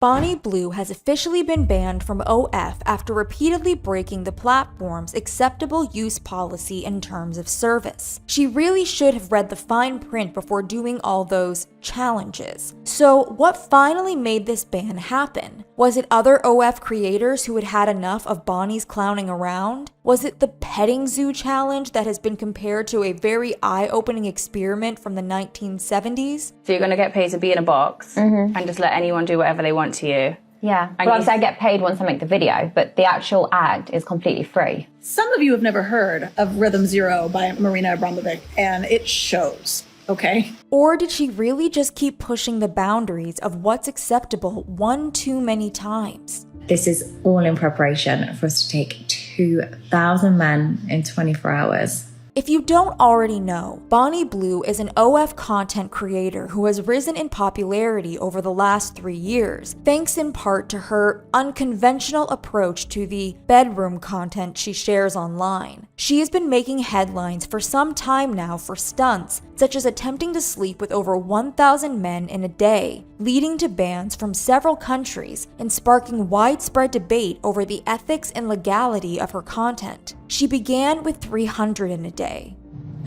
Bonnie Blue has officially been banned from OF after repeatedly breaking the platform's acceptable use policy in terms of service. She really should have read the fine print before doing all those challenges. So what finally made this ban happen? Was it other OF creators who had had enough of Bonnie's clowning around? Was it the petting zoo challenge that has been compared to a very eye-opening experiment from the 1970s? So you're going to get paid to be in a box and just let anyone do whatever they want to you. Yeah, well, obviously I get paid once I make the video, but the actual act is completely free. Some of you have never heard of Rhythm Zero by Marina Abramovic, and it shows, okay? Or did she really just keep pushing the boundaries of what's acceptable one too many times? This is all in preparation for us to take 2,000 men in 24 hours. If you don't already know, Bonnie Blue is an OF content creator who has risen in popularity over the last 3 years, thanks in part to her unconventional approach to the bedroom content she shares online. She has been making headlines for some time now for stunts, such as attempting to sleep with over 1,000 men in a day, leading to bans from several countries and sparking widespread debate over the ethics and legality of her content. She began with 300 in a day.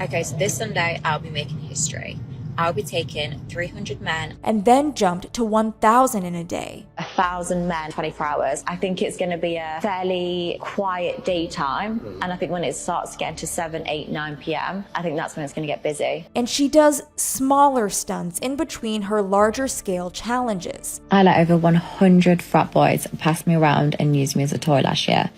Okay, so this Sunday I'll be making history. I'll be taking 300 men. And then jumped to 1,000 in a day. 1,000 men, 24 hours. I think it's going to be a fairly quiet daytime. And I think when it starts getting to 7, 8, 9 p.m., I think that's when it's going to get busy. And she does smaller stunts in between her larger scale challenges. I let over 100 frat boys pass me around and use me as a toy last year.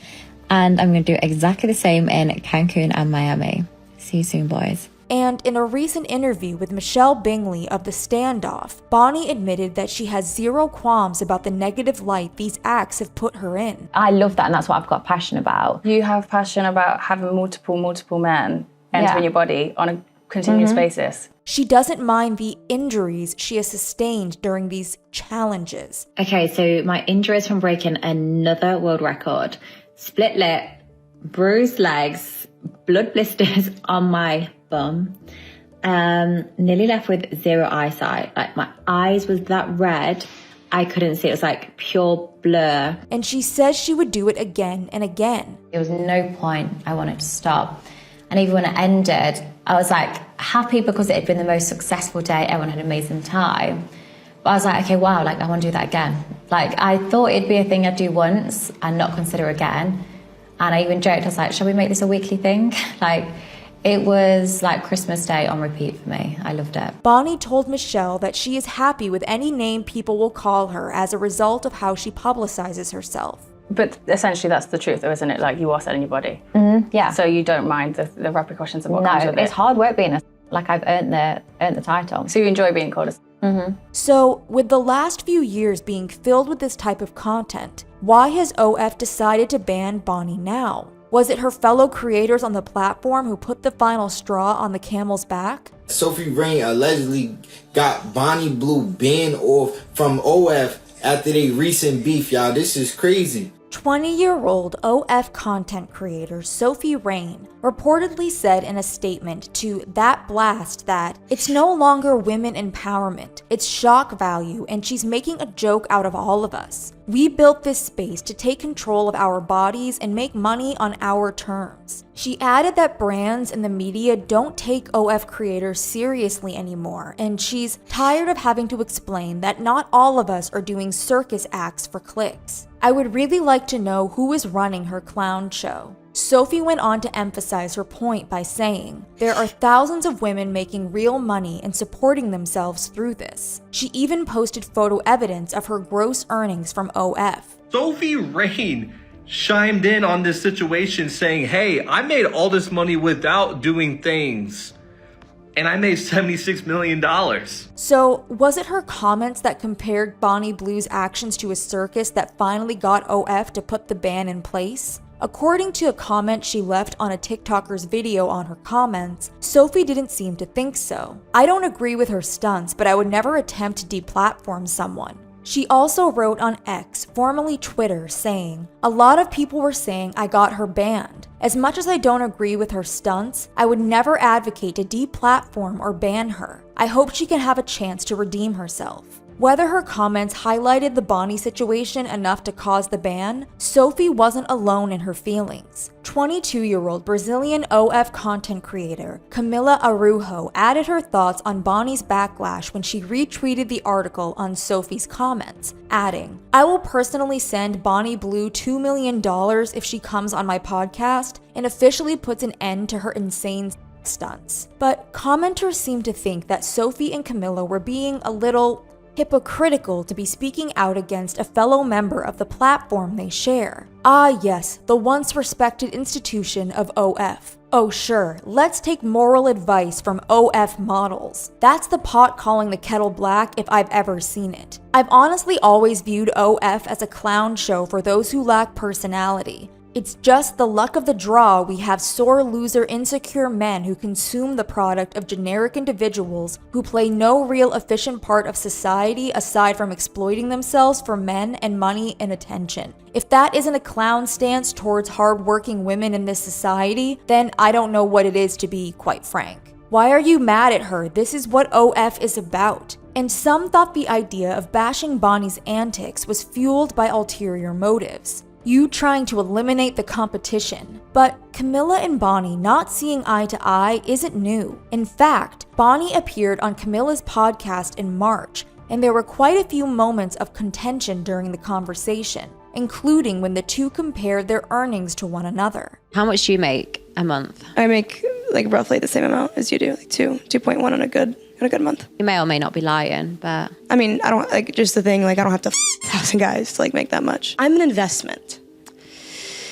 And I'm going to do exactly the same in Cancun and Miami. See you soon, boys. And in a recent interview with Michelle Bingley of The Standoff, Bonnie admitted that she has zero qualms about the negative light these acts have put her in. I love that, and that's what I've got passion about. You have passion about having multiple men entering your body on a continuous basis. She doesn't mind the injuries she has sustained during these challenges. Okay, so my injuries from breaking another world record. Split lip, bruised legs, blood blisters on my bum. Nearly left with zero eyesight. Like my eyes was that red, I couldn't see. It was like pure blur. And she says she would do it again and again. There was no point I wanted to stop. And even when it ended, I was like happy because it had been the most successful day. Everyone had an amazing time. But I was like, okay, wow, like I want to do that again. Like I thought it'd be a thing I'd do once and not consider again. And I even joked, I was like, shall we make this a weekly thing? Like, it was like Christmas Day on repeat for me. I loved it. Bonnie told Michelle that she is happy with any name people will call her as a result of how she publicizes herself. But essentially that's the truth though, isn't it? Like you are selling your body. Yeah. So you don't mind the repercussions of what comes with it. It's hard work being like I've earned the title. So you enjoy being called a... So, with the last few years being filled with this type of content, why has OF decided to ban Bonnie now? Was it her fellow creators on the platform who put the final straw on the camel's back? Sophie Rain allegedly got Bonnie Blue banned off from OF after their recent beef, y'all. This is crazy. 20-year-old OF content creator Sophie Rain reportedly said in a statement to That Blast that it's no longer women empowerment, it's shock value, and she's making a joke out of all of us. We built this space to take control of our bodies and make money on our terms. She added that brands and the media don't take OF creators seriously anymore, and she's tired of having to explain that not all of us are doing circus acts for clicks. I would really like to know who is running her clown show. Sophie went on to emphasize her point by saying, there are thousands of women making real money and supporting themselves through this. She even posted photo evidence of her gross earnings from OF. Sophie Rain chimed in on this situation saying, hey, I made all this money without doing things. And I made $76 million. So, was it her comments that compared Bonnie Blue's actions to a circus that finally got OF to put the ban in place? According to a comment she left on a TikToker's video on her comments, Sophie didn't seem to think so. I don't agree with her stunts, but I would never attempt to deplatform someone. She also wrote on X, formerly Twitter, saying, a lot of people were saying I got her banned. As much as I don't agree with her stunts, I would never advocate to deplatform or ban her. I hope she can have a chance to redeem herself. Whether her comments highlighted the Bonnie situation enough to cause the ban, Sophie wasn't alone in her feelings. 22-year-old Brazilian OF content creator Camila Araujo added her thoughts on Bonnie's backlash when she retweeted the article on Sophie's comments, adding, "I will personally send Bonnie Blue $2 million if she comes on my podcast and officially puts an end to her insane stunts." But commenters seem to think that Sophie and Camila were being a little hypocritical to be speaking out against a fellow member of the platform they share. Ah yes, the once respected institution of OF. Oh sure, let's take moral advice from OF models. That's the pot calling the kettle black if I've ever seen it. I've honestly always viewed OF as a clown show for those who lack personality. It's just the luck of the draw we have sore loser insecure men who consume the product of generic individuals who play no real efficient part of society aside from exploiting themselves for men and money and attention. If that isn't a clown stance towards hardworking women in this society, then I don't know what it is, to be quite frank. Why are you mad at her? This is what OF is about. And some thought the idea of bashing Bonnie's antics was fueled by ulterior motives. You trying to eliminate the competition. But Camila and Bonnie not seeing eye to eye isn't new. In fact, Bonnie appeared on Camila's podcast in March, and there were quite a few moments of contention during the conversation, including when the two compared their earnings to one another. How much do you make a month? I make like roughly the same amount as you do, like 2.1 on a good month. You may or may not be lying, but I mean, I don't like, just the thing, like I don't have to 1,000 guys to like make that much. I'm an investment.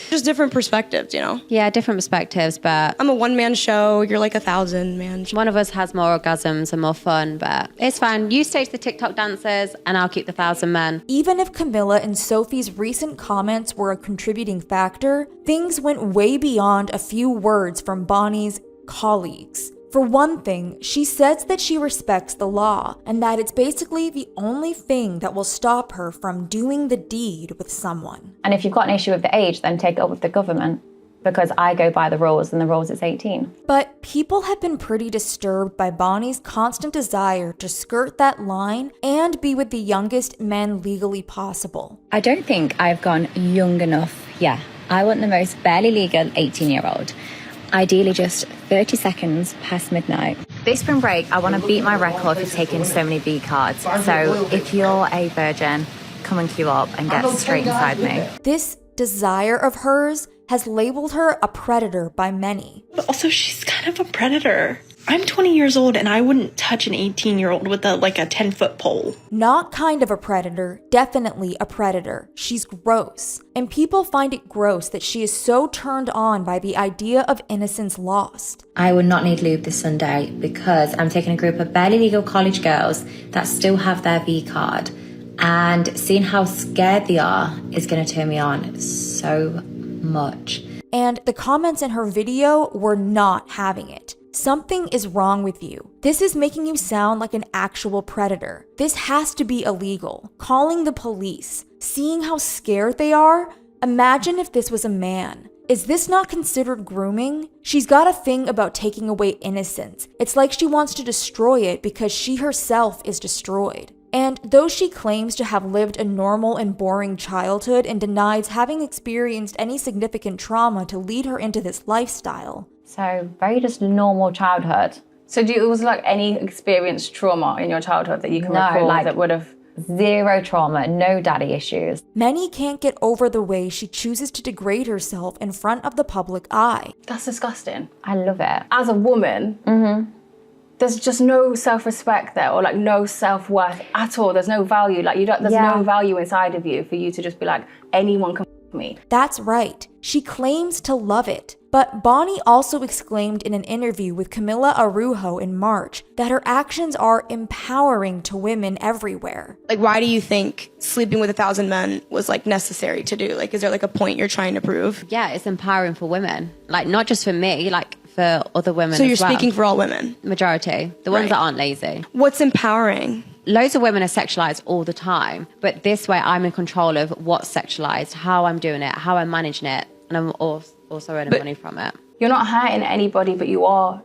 Just different perspectives, you know? Yeah, different perspectives, but I'm a one-man show, you're like 1,000-man show. One of us has more orgasms and more fun, but it's fine. You stage the TikTok dancers and I'll keep the 1,000 men. Even if Camila and Sophie's recent comments were a contributing factor, things went way beyond a few words from Bonnie's colleagues. For one thing, she says that she respects the law and that it's basically the only thing that will stop her from doing the deed with someone. And if you've got an issue with the age, then take it up with the government, because I go by the rules and the rules is 18. But people have been pretty disturbed by Bonnie's constant desire to skirt that line and be with the youngest men legally possible. I don't think I've gone young enough. Yeah, I want the most barely legal 18-year-old. Ideally just 30 seconds past midnight. This spring break, I want to beat my record for taking so many B cards. So if you're a virgin, come and queue up and get straight inside me. This desire of hers has labeled her a predator by many. But also, she's kind of a predator. I'm 20 years old and I wouldn't touch an 18-year-old with a 10-foot pole. Not kind of a predator, definitely a predator. She's gross. And people find it gross that she is so turned on by the idea of innocence lost. I would not need lube this Sunday because I'm taking a group of barely legal college girls that still have their V card. And seeing how scared they are is going to turn me on so much. And the comments in her video were not having it. Something is wrong with you. This is making you sound like an actual predator. This has to be illegal. Calling the police, seeing how scared they are. Imagine if this was a man. Is this not considered grooming? She's got a thing about taking away innocence. It's like she wants to destroy it because she herself is destroyed. And though she claims to have lived a normal and boring childhood and denies having experienced any significant trauma to lead her into this lifestyle. So very just normal childhood. So was like any experienced trauma in your childhood that you can recall that would have... Zero trauma, no daddy issues. Many can't get over the way she chooses to degrade herself in front of the public eye. That's disgusting. I love it. As a woman, there's just no self-respect there, or no self-worth at all. There's no value. There's no value inside of you for you to just be like, anyone can f me. That's right. She claims to love it. But Bonnie also exclaimed in an interview with Camila Araujo in March that her actions are empowering to women everywhere. Why do you think sleeping with 1,000 men was necessary to do? Is there a point you're trying to prove? Yeah, it's empowering for women. Not just for me, for other women as So well. you're speaking for all women? Majority. The ones that aren't lazy. What's empowering? Loads of women are sexualized all the time, but this way I'm in control of what's sexualized, how I'm doing it, how I'm managing it, and I'm also earning money from it. You're not hurting anybody, but you are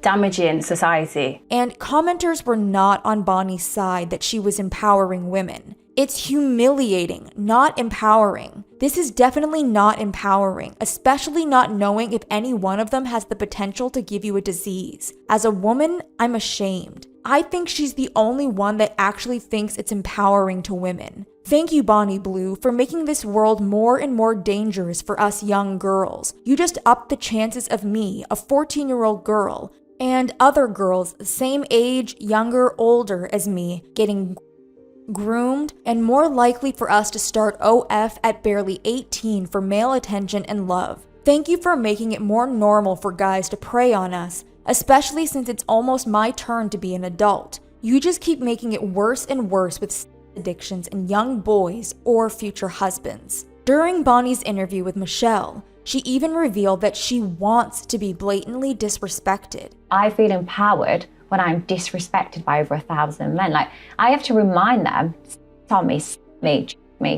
damaging society. And commenters were not on Bonnie's side that she was empowering women. It's humiliating, not empowering. This is definitely not empowering, especially not knowing if any one of them has the potential to give you a disease. As a woman, I'm ashamed. I think she's the only one that actually thinks it's empowering to women. Thank you, Bonnie Blue, for making this world more and more dangerous for us young girls. You just upped the chances of me, a 14-year-old girl, and other girls the same age, younger, older as me, getting groomed, and more likely for us to start OF at barely 18 for male attention and love. Thank you for making it more normal for guys to prey on us, especially since it's almost my turn to be an adult. You just keep making it worse and worse with addictions in young boys or future husbands. During Bonnie's interview with Michelle, she even revealed that she wants to be blatantly disrespected. I feel empowered when I'm disrespected by over 1,000 men. Like, I have to remind them, on me,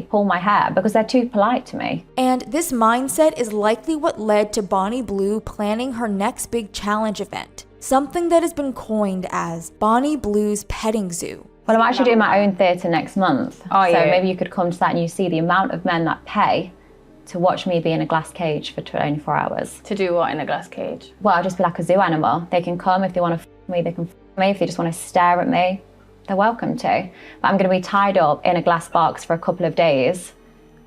pull my hair, because they're too polite to me. And this mindset is likely what led to Bonnie Blue planning her next big challenge event, something that has been coined as Bonnie Blue's Petting Zoo. Well, I'm actually doing my own theatre next month. Oh, so yeah. maybe you could come to that and you see the amount of men that pay to watch me be in a glass cage for 24 hours. To do what in a glass cage? Well, I'll just be like a zoo animal. They can come if they want to me, they can me. If they just want to stare at me, they're welcome to. But I'm going to be tied up in a glass box for a couple of days,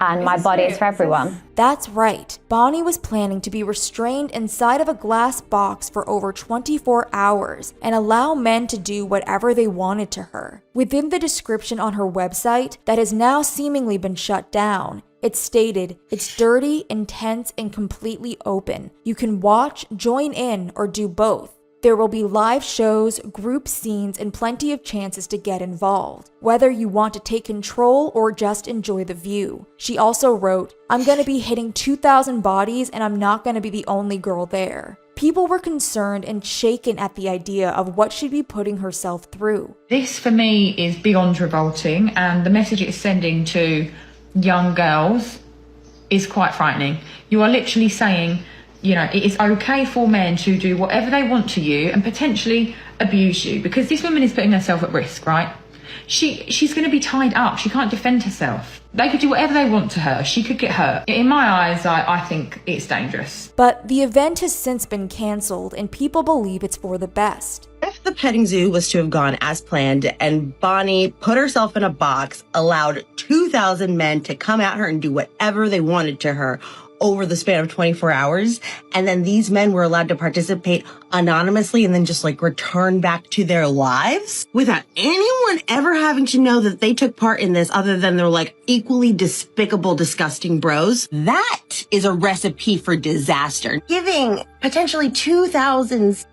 and my body is for everyone. That's right. Bonnie was planning to be restrained inside of a glass box for over 24 hours and allow men to do whatever they wanted to her. Within the description on her website that has now seemingly been shut down, it stated, "It's dirty, intense, and completely open. You can watch, join in, or do both. There will be live shows, group scenes, and plenty of chances to get involved, whether you want to take control or just enjoy the view." She also wrote, "I'm going to be hitting 2,000 bodies and I'm not going to be the only girl there." People were concerned and shaken at the idea of what she'd be putting herself through. This for me is beyond revolting, and the message it's sending to young girls is quite frightening. You are literally saying, you know, it is okay for men to do whatever they want to you and potentially abuse you, because this woman is putting herself at risk, right? She's going to be tied up. She can't defend herself. They could do whatever they want to her. She could get hurt. In my eyes, I think it's dangerous. But the event has since been cancelled and people believe it's for the best. If the petting zoo was to have gone as planned and Bonnie put herself in a box, allowed 2,000 men to come at her and do whatever they wanted to her over the span of 24 hours, and then these men were allowed to participate anonymously and then just like return back to their lives without anyone ever having to know that they took part in this other than they're like equally despicable, disgusting bros, that is a recipe for disaster. Giving potentially 2,000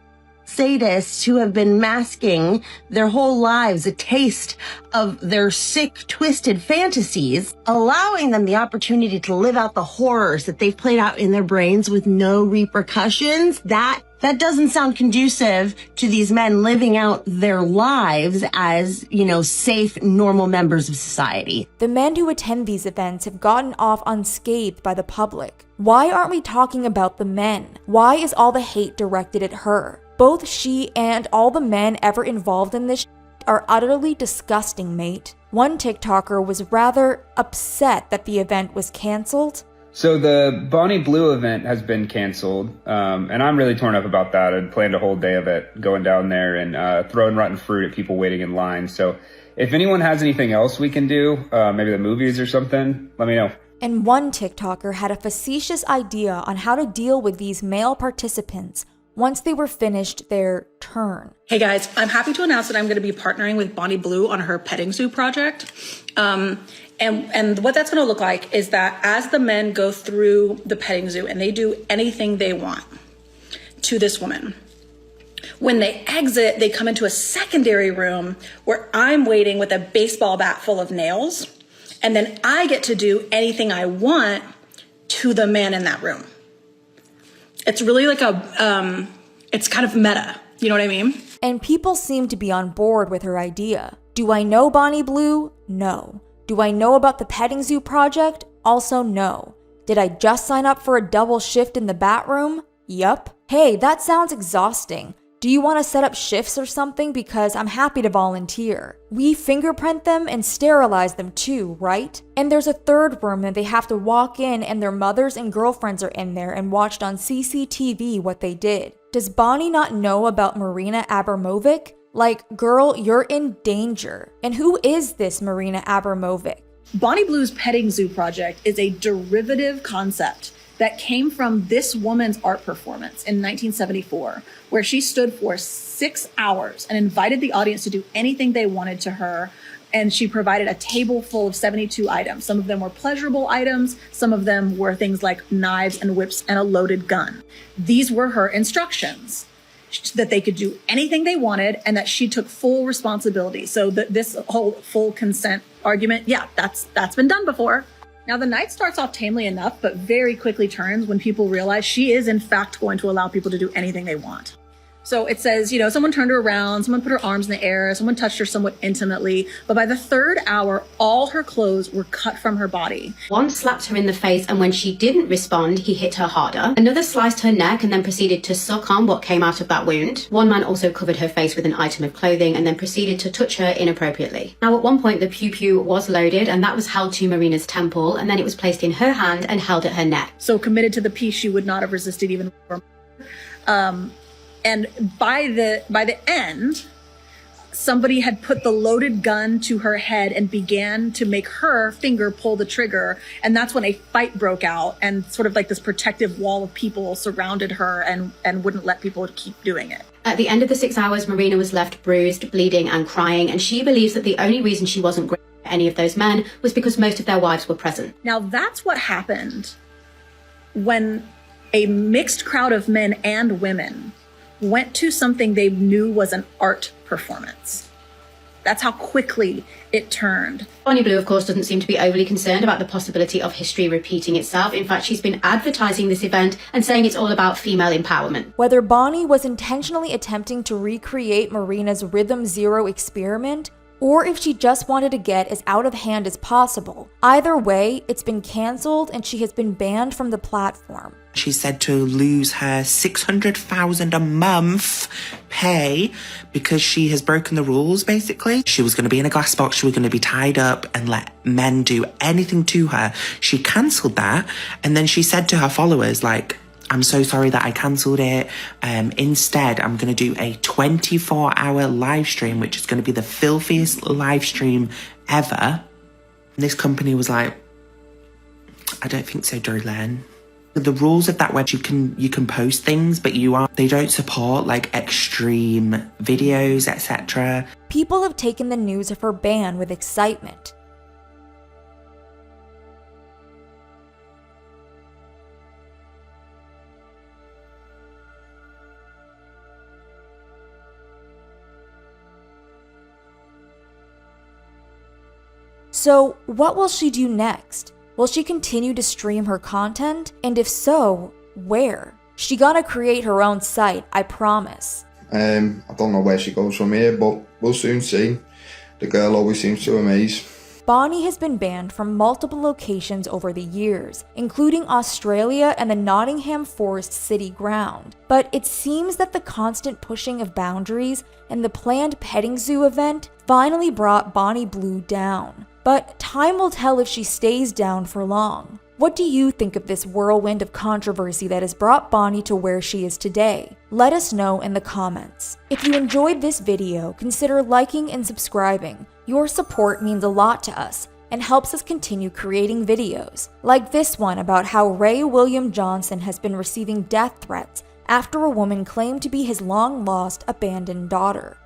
sadists who have been masking their whole lives a taste of their sick, twisted fantasies, allowing them the opportunity to live out the horrors that they've played out in their brains with no repercussions, that doesn't sound conducive to these men living out their lives as, you know, safe, normal members of society. The men who attend these events have gotten off unscathed by the public. Why aren't we talking about the men? Why is all the hate directed at her? Both she and all the men ever involved in this are utterly disgusting, mate. One TikToker was rather upset that the event was canceled. So the Bonnie Blue event has been canceled, and I'm really torn up about that. I'd planned a whole day of it, going down there and throwing rotten fruit at people waiting in line. So if anyone has anything else we can do, maybe the movies or something, let me know. And one TikToker had a facetious idea on how to deal with these male participants once they were finished their turn. Hey guys, I'm happy to announce that I'm going to be partnering with Bonnie Blue on her petting zoo project. And what that's going to look like is that as the men go through the petting zoo and they do anything they want to this woman, when they exit, they come into a secondary room where I'm waiting with a baseball bat full of nails, and then I get to do anything I want to the man in that room. It's really like it's kind of meta, you know what I mean? And people seem to be on board with her idea. Do I know Bonnie Blue? No. Do I know about the petting zoo project? Also no. Did I just sign up for a double shift in the bat room? Yup. Hey, that sounds exhausting. Do you want to set up shifts or something? Because I'm happy to volunteer. We fingerprint them and sterilize them too, right? And there's a third room that they have to walk in and their mothers and girlfriends are in there and watched on CCTV what they did. Does Bonnie not know about Marina Abramovic? Like, girl, you're in danger. And who is this Marina Abramovic? Bonnie Blue's petting zoo project is a derivative concept that came from this woman's art performance in 1974, where she stood for 6 hours and invited the audience to do anything they wanted to her. And she provided a table full of 72 items. Some of them were pleasurable items. Some of them were things like knives and whips and a loaded gun. These were her instructions, that they could do anything they wanted and that she took full responsibility. So this whole full consent argument, yeah, that's been done before. Now the night starts off tamely enough, but very quickly turns when people realize she is in fact going to allow people to do anything they want. So it says, someone turned her around, someone put her arms in the air, someone touched her somewhat intimately. But by the third hour, all her clothes were cut from her body. One slapped her in the face, and when she didn't respond, he hit her harder. Another sliced her neck and then proceeded to suck on what came out of that wound. One man also covered her face with an item of clothing and then proceeded to touch her inappropriately. Now, at one point, the pew-pew was loaded, and that was held to Marina's temple, and then it was placed in her hand and held at her neck. So committed to the piece, she would not have resisted even more. And by the end, somebody had put the loaded gun to her head and began to make her finger pull the trigger. And that's when a fight broke out, and sort of like this protective wall of people surrounded her and wouldn't let people keep doing it. At the end of the 6 hours, Marina was left bruised, bleeding and crying. And she believes that the only reason she wasn't grabbed by any of those men was because most of their wives were present. Now that's what happened when a mixed crowd of men and women went to something they knew was an art performance. That's how quickly it turned. Bonnie Blue, of course, doesn't seem to be overly concerned about the possibility of history repeating itself. In fact, she's been advertising this event and saying it's all about female empowerment. Whether Bonnie was intentionally attempting to recreate Marina's Rhythm Zero experiment, or if she just wanted to get as out of hand as possible, either way, it's been cancelled and she has been banned from the platform. She's said to lose her $600,000 a month pay because she has broken the rules, basically. She was going to be in a glass box, she was going to be tied up and let men do anything to her. She cancelled that, and then she said to her followers, like, I'm so sorry that I cancelled it. Instead, I'm going to do a 24-hour live stream, which is going to be the filthiest live stream ever. And this company was like, I don't think so, Doreen. The rules of that web, you can post things, but they don't support like extreme videos, etc. People have taken the news of her ban with excitement. So, what will she do next? Will she continue to stream her content? And if so, where? She gonna create her own site, I promise. I don't know where she goes from here, but we'll soon see. The girl always seems to amaze. Bonnie has been banned from multiple locations over the years, including Australia and the Nottingham Forest City ground. But it seems that the constant pushing of boundaries and the planned petting zoo event finally brought Bonnie Blue down. But time will tell if she stays down for long. What do you think of this whirlwind of controversy that has brought Bonnie to where she is today? Let us know in the comments. If you enjoyed this video, consider liking and subscribing. Your support means a lot to us and helps us continue creating videos, like this one about how Ray William Johnson has been receiving death threats after a woman claimed to be his long-lost, abandoned daughter.